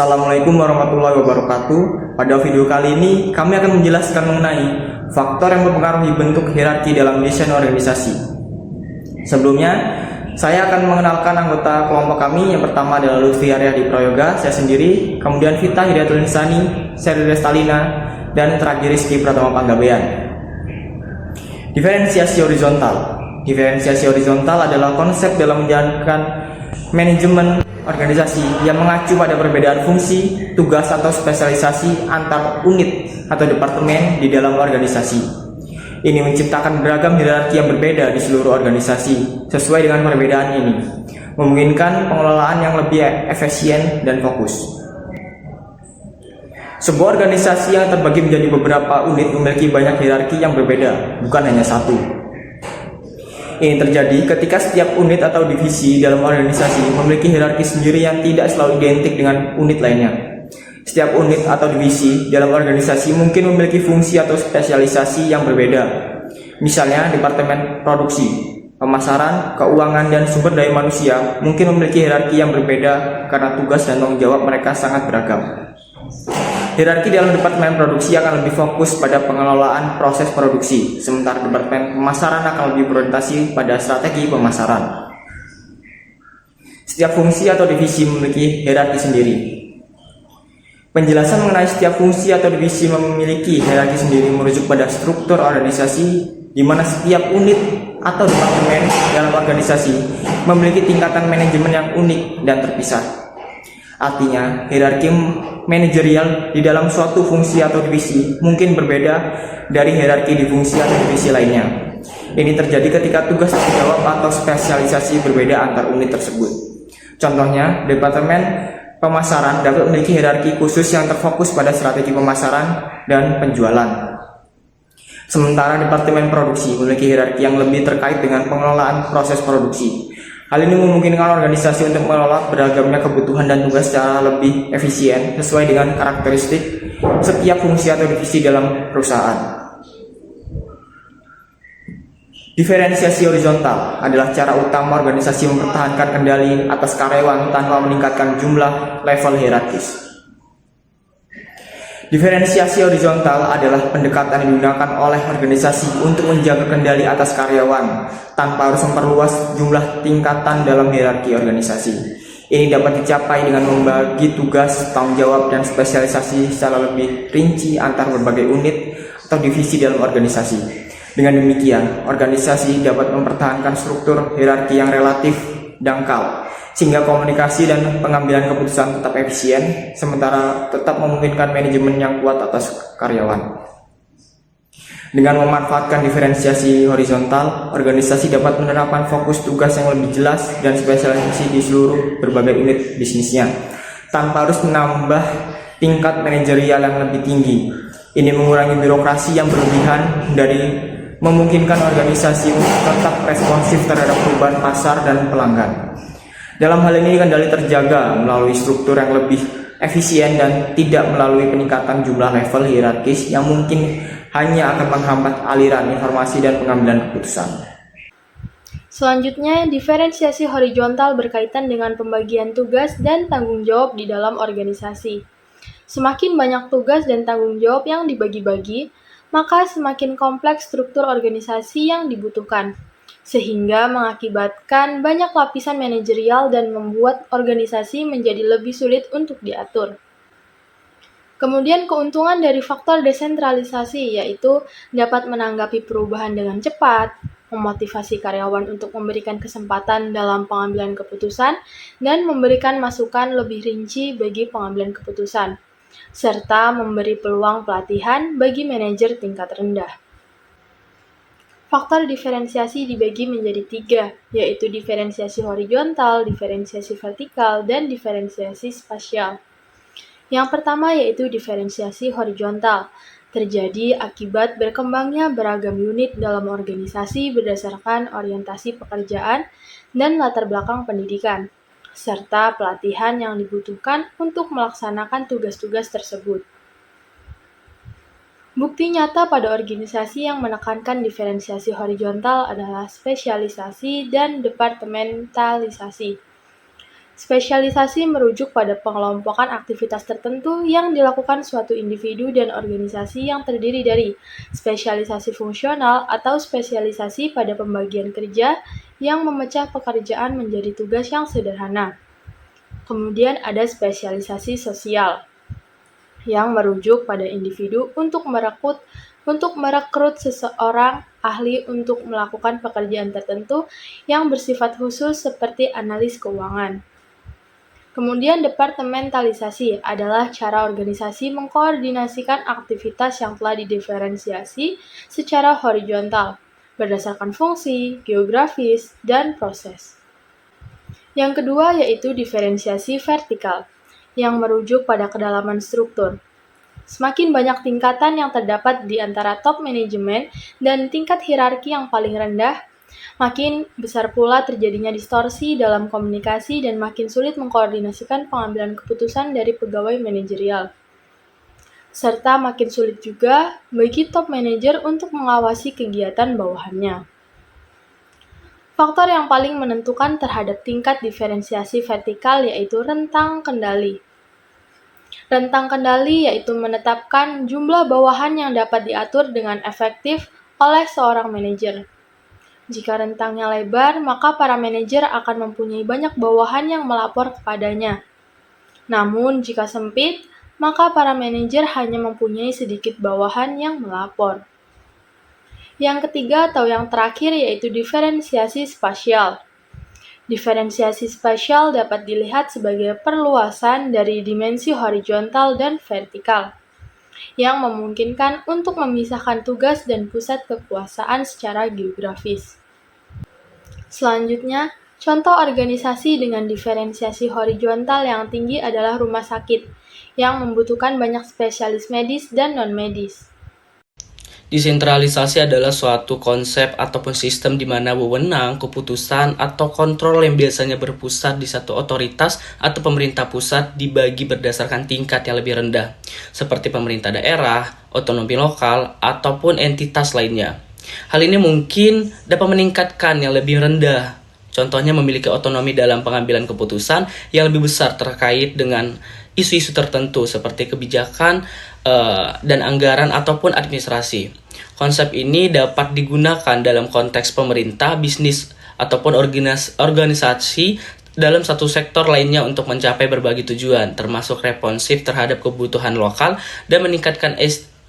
Assalamualaikum warahmatullahi wabarakatuh. Pada video kali ini kami akan menjelaskan mengenai faktor yang mempengaruhi bentuk hierarki dalam desain organisasi. Sebelumnya, saya akan mengenalkan anggota kelompok kami. Yang pertama adalah Lutfi Aryadi Prayoga, saya sendiri, kemudian Vita Hidayatul Insani, Seri Restalina, dan terakhir Rizky Pratama Panggabean. Diferensiasi horizontal. Diferensiasi horizontal adalah konsep dalam menjalankan manajemen organisasi yang mengacu pada perbedaan fungsi, tugas atau spesialisasi antar unit atau departemen di dalam organisasi. Ini menciptakan beragam hierarki yang berbeda di seluruh organisasi sesuai dengan perbedaan ini, memungkinkan pengelolaan yang lebih efisien dan fokus. Sebuah organisasi yang terbagi menjadi beberapa unit memiliki banyak hierarki yang berbeda, bukan hanya satu. Ini terjadi ketika setiap unit atau divisi dalam organisasi memiliki hierarki sendiri yang tidak selalu identik dengan unit lainnya. Setiap unit atau divisi dalam organisasi mungkin memiliki fungsi atau spesialisasi yang berbeda. Misalnya, departemen produksi, pemasaran, keuangan, dan sumber daya manusia mungkin memiliki hierarki yang berbeda karena tugas dan tanggung jawab mereka sangat beragam. Hierarki dalam departemen produksi akan lebih fokus pada pengelolaan proses produksi, sementara departemen pemasaran akan lebih berorientasi pada strategi pemasaran. Setiap fungsi atau divisi memiliki hierarki sendiri. Penjelasan mengenai setiap fungsi atau divisi memiliki hierarki sendiri merujuk pada struktur organisasi di mana setiap unit atau departemen dalam organisasi memiliki tingkatan manajemen yang unik dan terpisah. Artinya, hierarki manajerial di dalam suatu fungsi atau divisi mungkin berbeda dari hierarki di fungsi atau divisi lainnya. Ini terjadi ketika tugas tanggung jawab atau spesialisasi berbeda antar unit tersebut. Contohnya, departemen pemasaran dapat memiliki hierarki khusus yang terfokus pada strategi pemasaran dan penjualan. Sementara departemen produksi memiliki hierarki yang lebih terkait dengan pengelolaan proses produksi. Hal ini memungkinkan organisasi untuk mengelola beragamnya kebutuhan dan tugas secara lebih efisien sesuai dengan karakteristik setiap fungsi atau divisi dalam perusahaan. Diferensiasi horizontal adalah cara utama organisasi mempertahankan kendali atas karyawan tanpa meningkatkan jumlah level hierarkis. Diferensiasi horizontal adalah pendekatan yang digunakan oleh organisasi untuk menjaga kendali atas karyawan tanpa harus memperluas jumlah tingkatan dalam hierarki organisasi. Ini dapat dicapai dengan membagi tugas, tanggung jawab, dan spesialisasi secara lebih rinci antar berbagai unit atau divisi dalam organisasi. Dengan demikian, organisasi dapat mempertahankan struktur hierarki yang relatif dangkal, sehingga komunikasi dan pengambilan keputusan tetap efisien, sementara tetap memungkinkan manajemen yang kuat atas karyawan. Dengan memanfaatkan diferensiasi horizontal, organisasi dapat menerapkan fokus tugas yang lebih jelas dan spesialisasi di seluruh berbagai unit bisnisnya, tanpa harus menambah tingkat manajerial yang lebih tinggi. Ini mengurangi birokrasi yang berlebihan dari memungkinkan organisasi untuk tetap responsif terhadap perubahan pasar dan pelanggan. Dalam hal ini, kendali terjaga melalui struktur yang lebih efisien dan tidak melalui peningkatan jumlah level hierarkis yang mungkin hanya akan menghambat aliran informasi dan pengambilan keputusan. Selanjutnya, diferensiasi horizontal berkaitan dengan pembagian tugas dan tanggung jawab di dalam organisasi. Semakin banyak tugas dan tanggung jawab yang dibagi-bagi, maka semakin kompleks struktur organisasi yang dibutuhkan, sehingga mengakibatkan banyak lapisan manajerial dan membuat organisasi menjadi lebih sulit untuk diatur. Kemudian keuntungan dari faktor desentralisasi yaitu dapat menanggapi perubahan dengan cepat, memotivasi karyawan untuk memberikan kesempatan dalam pengambilan keputusan, dan memberikan masukan lebih rinci bagi pengambilan keputusan, serta memberi peluang pelatihan bagi manajer tingkat rendah. Faktor diferensiasi dibagi menjadi 3, yaitu diferensiasi horizontal, diferensiasi vertikal, dan diferensiasi spasial. Yang pertama yaitu diferensiasi horizontal, terjadi akibat berkembangnya beragam unit dalam organisasi berdasarkan orientasi pekerjaan dan latar belakang pendidikan, serta pelatihan yang dibutuhkan untuk melaksanakan tugas-tugas tersebut. Bukti nyata pada organisasi yang menekankan diferensiasi horizontal adalah spesialisasi dan departementalisasi. Spesialisasi merujuk pada pengelompokan aktivitas tertentu yang dilakukan suatu individu dan organisasi yang terdiri dari spesialisasi fungsional atau spesialisasi pada pembagian kerja yang memecah pekerjaan menjadi tugas yang sederhana. Kemudian ada spesialisasi sosial yang merujuk pada individu untuk merekrut seseorang ahli untuk melakukan pekerjaan tertentu yang bersifat khusus seperti analis keuangan. Kemudian departementalisasi adalah cara organisasi mengkoordinasikan aktivitas yang telah didiferensiasi secara horizontal, berdasarkan fungsi, geografis, dan proses. Yang kedua yaitu diferensiasi vertikal, yang merujuk pada kedalaman struktur. Semakin banyak tingkatan yang terdapat di antara top manajemen dan tingkat hierarki yang paling rendah, makin besar pula terjadinya distorsi dalam komunikasi dan makin sulit mengkoordinasikan pengambilan keputusan dari pegawai manajerial. Serta makin sulit juga bagi top manajer untuk mengawasi kegiatan bawahannya. Faktor yang paling menentukan terhadap tingkat diferensiasi vertikal yaitu rentang kendali. Rentang kendali yaitu menetapkan jumlah bawahan yang dapat diatur dengan efektif oleh seorang manajer. Jika rentangnya lebar, maka para manajer akan mempunyai banyak bawahan yang melapor kepadanya. Namun, jika sempit, maka para manajer hanya mempunyai sedikit bawahan yang melapor. Yang ketiga atau yang terakhir yaitu diferensiasi spasial. Diferensiasi spasial dapat dilihat sebagai perluasan dari dimensi horizontal dan vertikal, yang memungkinkan untuk memisahkan tugas dan pusat kekuasaan secara geografis. Selanjutnya, contoh organisasi dengan diferensiasi horizontal yang tinggi adalah rumah sakit, yang membutuhkan banyak spesialis medis dan non-medis. Desentralisasi adalah suatu konsep ataupun sistem di mana wewenang, keputusan, atau kontrol yang biasanya berpusat di satu otoritas atau pemerintah pusat dibagi berdasarkan tingkat yang lebih rendah, seperti pemerintah daerah, otonomi lokal, ataupun entitas lainnya. Hal ini mungkin dapat meningkatkan yang lebih rendah, contohnya memiliki otonomi dalam pengambilan keputusan yang lebih besar terkait dengan isu-isu tertentu seperti kebijakan dan anggaran ataupun administrasi. Konsep ini dapat digunakan dalam konteks pemerintah, bisnis, ataupun organisasi dalam satu sektor lainnya untuk mencapai berbagai tujuan, termasuk responsif terhadap kebutuhan lokal dan meningkatkan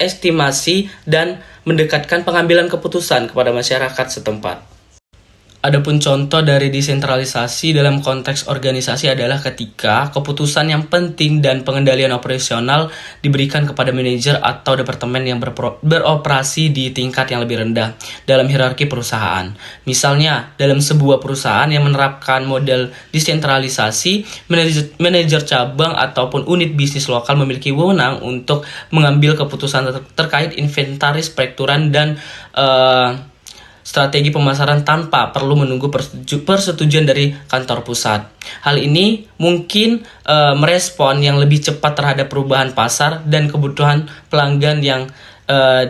estimasi dan mendekatkan pengambilan keputusan kepada masyarakat setempat. Adapun contoh dari desentralisasi dalam konteks organisasi adalah ketika keputusan yang penting dan pengendalian operasional diberikan kepada manajer atau departemen yang beroperasi di tingkat yang lebih rendah dalam hierarki perusahaan. Misalnya, dalam sebuah perusahaan yang menerapkan model desentralisasi, manajer cabang ataupun unit bisnis lokal memiliki wewenang untuk mengambil keputusan terkait inventaris, perekrutan, dan strategi pemasaran tanpa perlu menunggu persetujuan dari kantor pusat. Hal ini mungkin merespon yang lebih cepat terhadap perubahan pasar dan kebutuhan pelanggan yang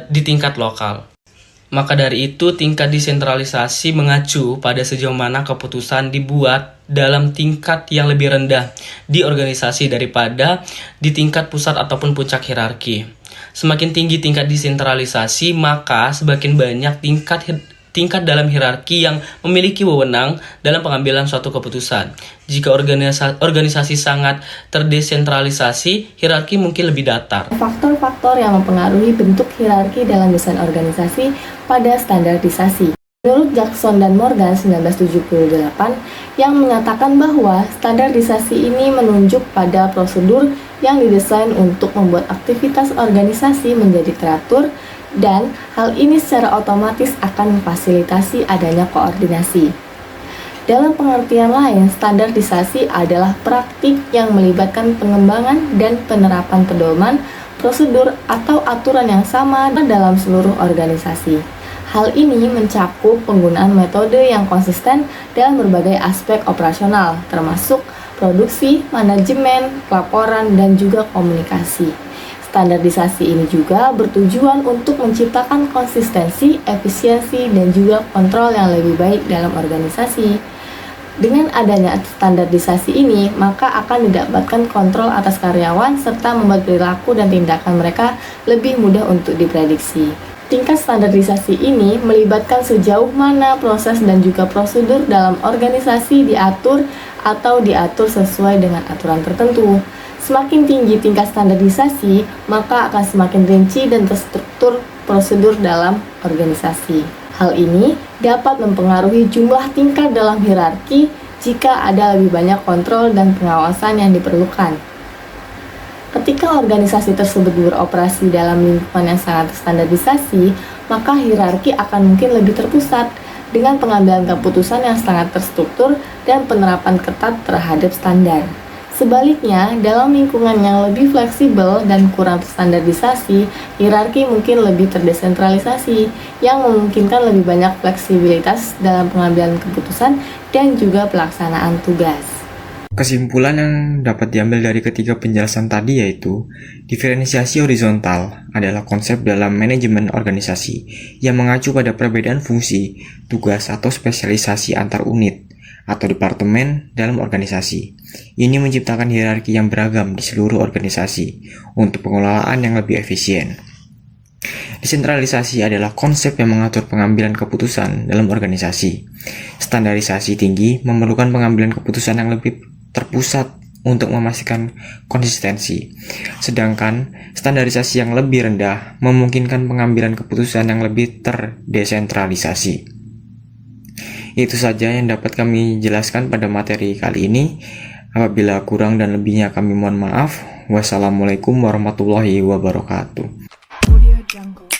di tingkat lokal. Maka dari itu, tingkat desentralisasi mengacu pada sejauh mana keputusan dibuat dalam tingkat yang lebih rendah di organisasi daripada di tingkat pusat ataupun puncak hierarki. Semakin tinggi tingkat desentralisasi, maka semakin banyak tingkat dalam hierarki yang memiliki wewenang dalam pengambilan suatu keputusan. Jika organisasi sangat terdesentralisasi, hierarki mungkin lebih datar. Faktor-faktor yang mempengaruhi bentuk hierarki dalam desain organisasi pada standarisasi. Menurut Jackson dan Morgan 1978 yang menyatakan bahwa standarisasi ini menunjuk pada prosedur yang didesain untuk membuat aktivitas organisasi menjadi teratur, dan hal ini secara otomatis akan memfasilitasi adanya koordinasi. Dalam pengertian lain, standarisasi adalah praktik yang melibatkan pengembangan dan penerapan pedoman, prosedur, atau aturan yang sama dalam seluruh organisasi. Hal ini mencakup penggunaan metode yang konsisten dalam berbagai aspek operasional, termasuk produksi, manajemen, pelaporan, dan juga komunikasi. Standarisasi ini juga bertujuan untuk menciptakan konsistensi, efisiensi, dan juga kontrol yang lebih baik dalam organisasi. Dengan adanya standarisasi ini, maka akan didapatkan kontrol atas karyawan serta membuat perilaku dan tindakan mereka lebih mudah untuk diprediksi. Tingkat standarisasi ini melibatkan sejauh mana proses dan juga prosedur dalam organisasi diatur atau diatur sesuai dengan aturan tertentu. Semakin tinggi tingkat standarisasi, maka akan semakin rinci dan terstruktur prosedur dalam organisasi. Hal ini dapat mempengaruhi jumlah tingkat dalam hierarki jika ada lebih banyak kontrol dan pengawasan yang diperlukan. Ketika organisasi tersebut beroperasi dalam lingkungan yang sangat terstandarisasi, maka hierarki akan mungkin lebih terpusat dengan pengambilan keputusan yang sangat terstruktur dan penerapan ketat terhadap standar. Sebaliknya, dalam lingkungan yang lebih fleksibel dan kurang terstandarisasi, hierarki mungkin lebih terdesentralisasi, yang memungkinkan lebih banyak fleksibilitas dalam pengambilan keputusan dan juga pelaksanaan tugas. Kesimpulan yang dapat diambil dari ketiga penjelasan tadi yaitu, diferensiasi horizontal adalah konsep dalam manajemen organisasi yang mengacu pada perbedaan fungsi, tugas atau spesialisasi antar unit atau departemen dalam organisasi. Ini menciptakan hierarki yang beragam di seluruh organisasi untuk pengelolaan yang lebih efisien. Desentralisasi adalah konsep yang mengatur pengambilan keputusan dalam organisasi. Standarisasi tinggi memerlukan pengambilan keputusan yang lebih terpusat untuk memastikan konsistensi. Sedangkan standarisasi yang lebih rendah memungkinkan pengambilan keputusan yang lebih terdesentralisasi. Itu saja yang dapat kami jelaskan pada materi kali ini. Apabila kurang dan lebihnya kami mohon maaf. Wassalamualaikum warahmatullahi wabarakatuh. Audio Jungle.